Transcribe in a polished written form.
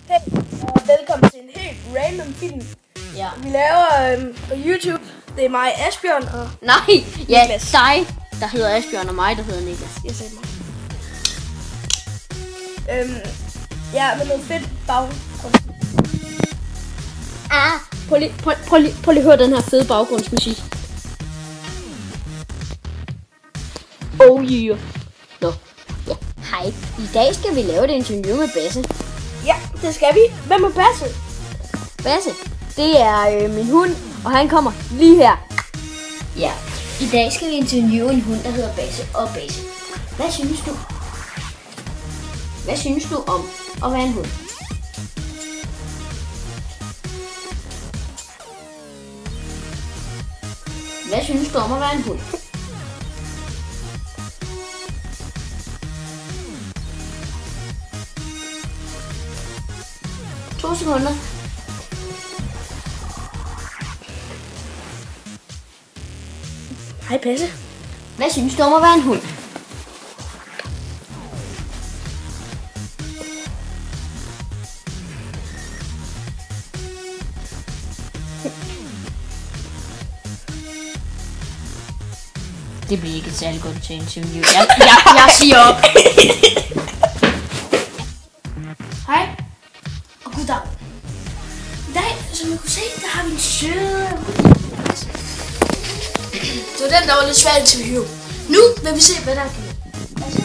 Hej, og velkommen til en helt random film. Ja. Vi laver på YouTube. Det er mig, Asbjørn, og Nej, ja, Niklas. dig, der hedder Asbjørn, og mig, der hedder Niklas. jeg sagde mig. Ja, med noget fedt baggrund. Prøv lige at høre den her fede baggrundsmusik. Oh yeah. Nå, ja, hej. I dag skal vi lave et interview med Basse. Ja, det skal vi. Hvem er Basse? Basse, det er min hund, og han kommer lige her. Ja, i dag skal vi interviewe en hund, der hedder Basse og Basse. Hvad synes du? Hvad synes du om at være en hund? Hvad synes du om at være en hund? To sekunder. Hej, Basse. Hvad synes du om at være en hund? Det bliver ikke et særlig godt til interview. Jeg siger op. Hej, og goddag. I dag, som I kunne se, der har vi en søde hund. Det var den, der var lidt svært interview. Nu vil vi se, hvad der kan. Altså,